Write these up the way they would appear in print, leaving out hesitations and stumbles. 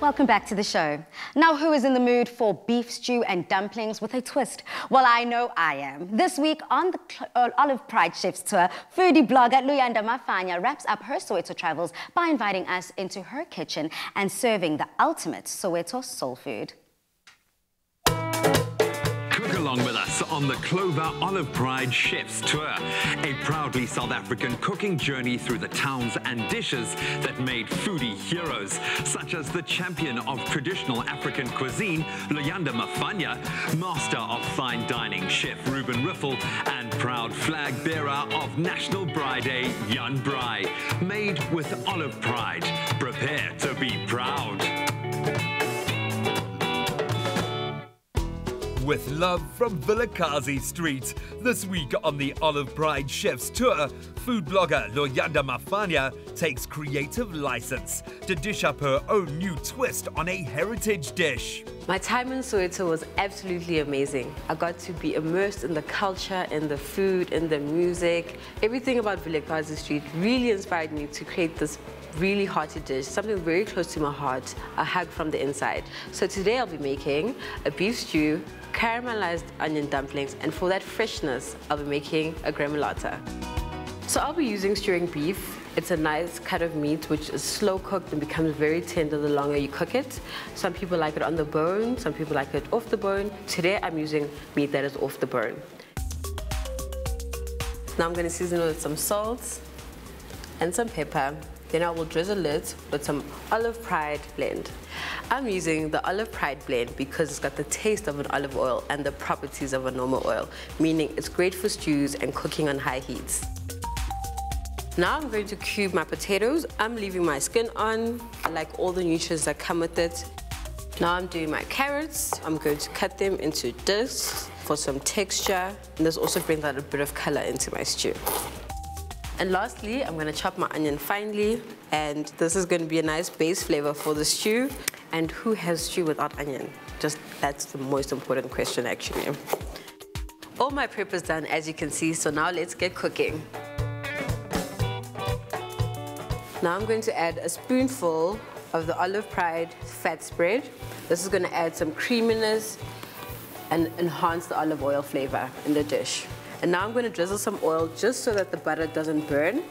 Welcome back to the show. Now, who is in the mood for beef stew and dumplings with a twist? Well, I know I am. This week on the Olive Pride Chef's Tour, foodie blogger Luyanda Mafanya wraps up her Soweto travels by inviting us into her kitchen and serving the ultimate Soweto soul food. Cook along with us on the Clover Olive Pride Chef's Tour, a proudly South African cooking journey through the towns and dishes that made foodie heroes, such as the champion of traditional African cuisine, Luyanda Mafanya, master of fine dining chef Ruben Riffel, and proud flag bearer of National Bride Day, Jan Brai. Made with Olive Pride. Prepare to be proud. With love from Vilakazi Street. This week on the Olive Pride Chef's Tour, food blogger Luyanda Mafanya takes creative license to dish up her own new twist on a heritage dish. My time in Soweto was absolutely amazing. I got to be immersed in the culture, in the food, in the music. Everything about Vilakazi Street really inspired me to create this really hearty dish, something very close to my heart, a hug from the inside. So today I'll be making a beef stew, caramelized onion dumplings, and for that freshness, I'll be making a gremolata. So I'll be using stewing beef. It's a nice cut of meat which is slow cooked and becomes very tender the longer you cook it. Some people like it on the bone, some people like it off the bone. Today I'm using meat that is off the bone. Now I'm going to season it with some salt and some pepper. Then I will drizzle it with some Olive Pride blend. I'm using the Olive Pride blend because it's got the taste of an olive oil and the properties of a normal oil, meaning it's great for stews and cooking on high heats. Now I'm going to cube my potatoes. I'm leaving my skin on. I like all the nutrients that come with it. Now I'm doing my carrots. I'm going to cut them into discs for some texture, and this also brings out a bit of color into my stew. And lastly, I'm going to chop my onion finely, and this is going to be a nice base flavor for the stew. And who has stew without onion? Just that's the most important question, actually. All my prep is done, as you can see, so now let's get cooking. Now I'm going to add a spoonful of the Olive Pride fat spread. This is going to add some creaminess and enhance the olive oil flavor in the dish. And now I'm going to drizzle some oil just so that the butter doesn't burn.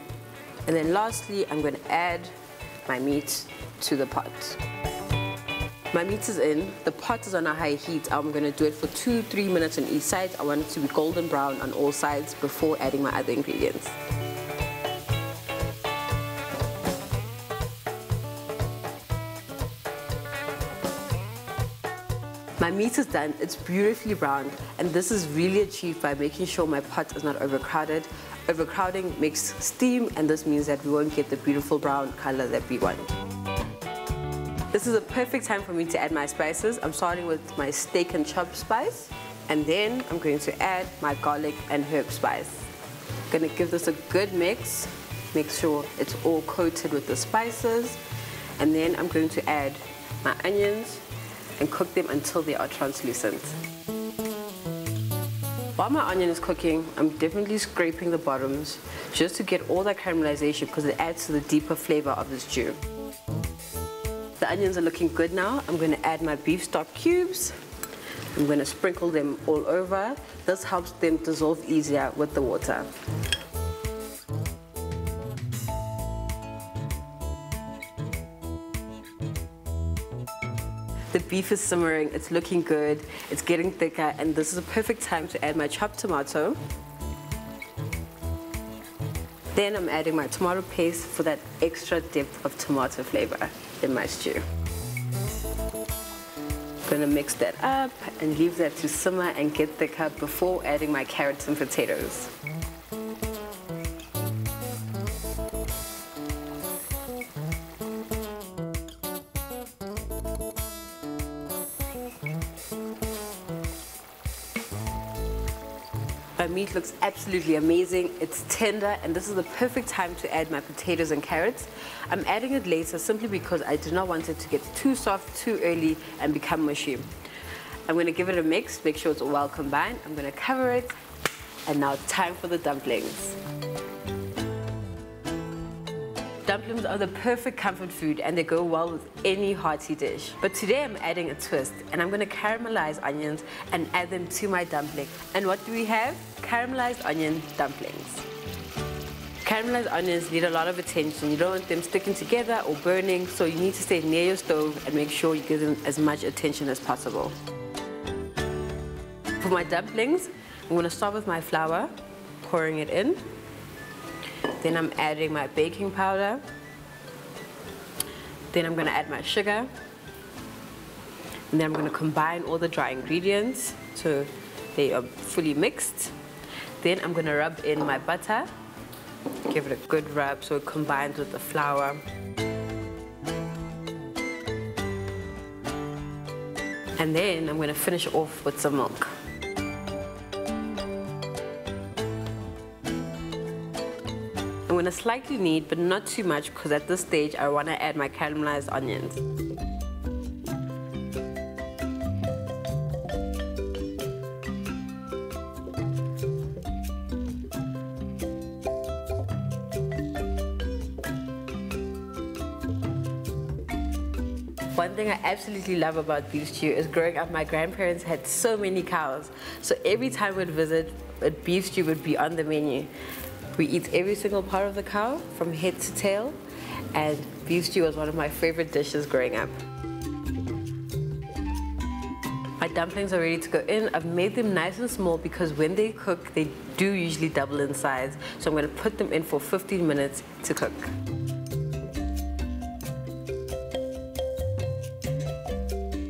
And then lastly, I'm going to add my meat to the pot. My meat is in, the pot is on a high heat. I'm going to do it for 2-3 minutes on each side. I want it to be golden brown on all sides before adding my other ingredients. My meat is done, it's beautifully browned, and this is really achieved by making sure my pot is not overcrowded. Overcrowding makes steam, and this means that we won't get the beautiful brown color that we want. This is a perfect time for me to add my spices. I'm starting with my steak and chop spice, and then I'm going to add my garlic and herb spice. I'm going to give this a good mix, make sure it's all coated with the spices, and then I'm going to add my onions and cook them until they are translucent. While my onion is cooking, I'm definitely scraping the bottoms just to get all that caramelization because it adds to the deeper flavor of the stew. The onions are looking good now. I'm going to add my beef stock cubes. I'm going to sprinkle them all over. This helps them dissolve easier with the water. The beef is simmering, it's looking good, it's getting thicker, and this is a perfect time to add my chopped tomato. Then I'm adding my tomato paste for that extra depth of tomato flavor in my stew. I'm gonna mix that up and leave that to simmer and get thicker before adding my carrots and potatoes. My meat looks absolutely amazing, it's tender, and this is the perfect time to add my potatoes and carrots. I'm adding it later simply because I do not want it to get too soft too early and become mushy. I'm going to give it a mix, make sure it's all well combined. I'm going to cover it, and now it's time for the dumplings. Dumplings are the perfect comfort food and they go well with any hearty dish. But today I'm adding a twist and I'm going to caramelize onions and add them to my dumpling. And what do we have? Caramelized onion dumplings. Caramelized onions need a lot of attention. You don't want them sticking together or burning, so you need to stay near your stove and make sure you give them as much attention as possible. For my dumplings, I'm going to start with my flour, pouring it in. Then I'm adding my baking powder. Then I'm going to add my sugar. And then I'm going to combine all the dry ingredients so they are fully mixed. Then I'm going to rub in my butter. Give it a good rub so it combines with the flour. And then I'm going to finish off with some milk. I'm going to slightly knead, but not too much, because at this stage I want to add my caramelized onions. One thing I absolutely love about beef stew is growing up, my grandparents had so many cows. So every time we'd visit, a beef stew would be on the menu. We eat every single part of the cow, from head to tail, and beef stew was one of my favorite dishes growing up. My dumplings are ready to go in. I've made them nice and small because when they cook, they do usually double in size. So I'm going to put them in for 15 minutes to cook.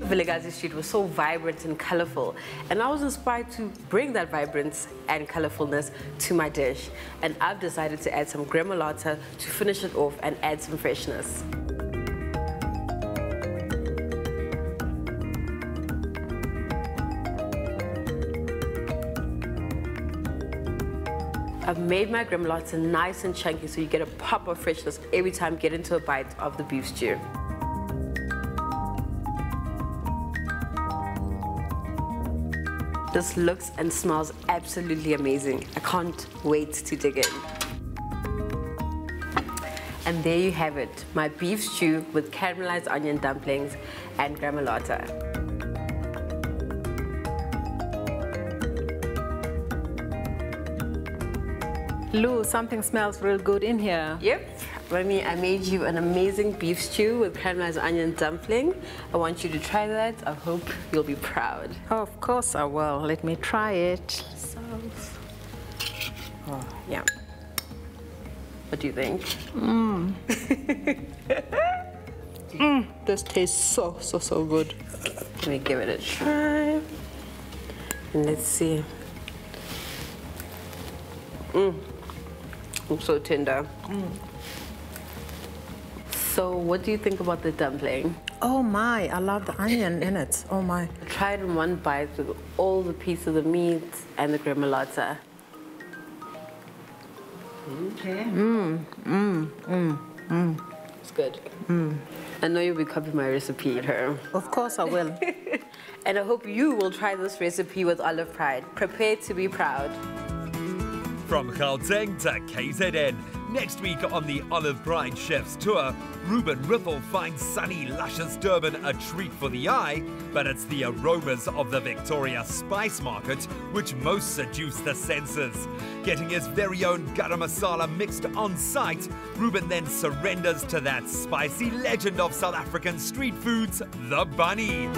Vilakazi Street was so vibrant and colorful, and I was inspired to bring that vibrance and colorfulness to my dish. And I've decided to add some gremolata to finish it off and add some freshness. I've made my gremolata nice and chunky so you get a pop of freshness every time you get into a bite of the beef stew. This looks and smells absolutely amazing. I can't wait to dig in. And there you have it, my beef stew with caramelized onion dumplings and gremolata. Lou, something smells real good in here. Yep. Remy, I made you an amazing beef stew with caramelized onion dumpling. I want you to try that. I hope you'll be proud. Oh, of course I will. Let me try it. Oh, yeah. What do you think? This tastes so good. Let me give it a try. And let's see. It's so tender. So what do you think about the dumpling? Oh my, I love the onion in it. Oh my. I tried in one bite with all the pieces of meat and the gremolata. Okay. It's good. I know you'll be copying my recipe at her. Of course I will. And I hope you will try this recipe with Olive Pride. Prepare to be proud. From Gauteng to KZN, next week on the Olive Pride Chef's Tour, Ruben Riffle finds sunny, luscious Durban a treat for the eye, but it's the aromas of the Victoria Spice Market which most seduce the senses. Getting his very own garam masala mixed on site, Ruben then surrenders to that spicy legend of South African street foods, the bunny.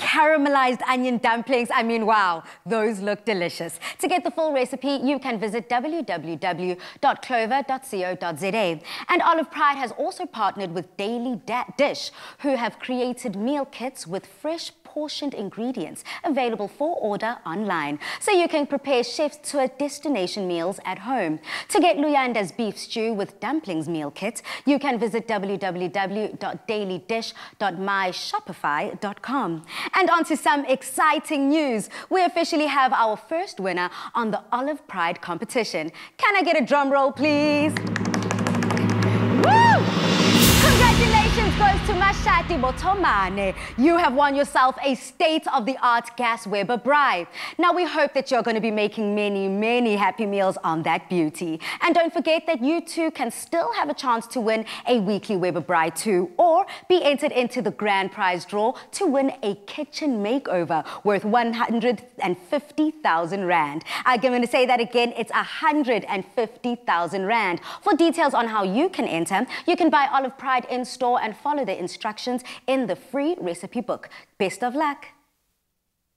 Caramelized onion dumplings. I mean, wow, those look delicious. To get the full recipe, you can visit www.clover.co.za. And Olive Pride has also partnered with Daily Dish, who have created meal kits with fresh portioned ingredients available for order online, so you can prepare chef's tour destination meals at home. To get Luyanda's beef stew with dumplings meal kit, you can visit www.dailydish.myshopify.com. And on to some exciting news. We officially have our first winner on the Olive Pride competition. Can I get a drum roll, please? Woo! Congratulations goes to to Mashati Botomane. You have won yourself a state-of-the-art gas Weber braai. Now, we hope that you're going to be making many, many happy meals on that beauty. And don't forget that you too can still have a chance to win a weekly Weber braai too, or be entered into the grand prize draw to win a kitchen makeover worth 150,000 Rand. I'm going to say that again, it's 150,000 Rand. For details on how you can enter, you can buy Olive Pride in store and follow the instructions in the free recipe book. Best of luck.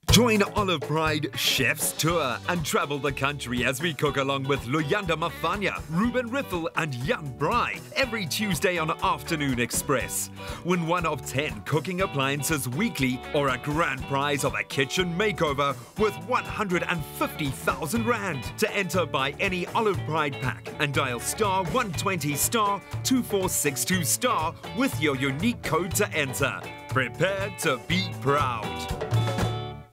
Join Olive Pride Chef's Tour and travel the country as we cook along with Luyanda Mafanya, Ruben Riffel and Young Bry every Tuesday on Afternoon Express. Win 1 of 10 cooking appliances weekly or a grand prize of a kitchen makeover worth 150,000 Rand. To enter, buy any Olive Pride pack and dial *120*2462* with your unique code to enter. Prepare to be proud.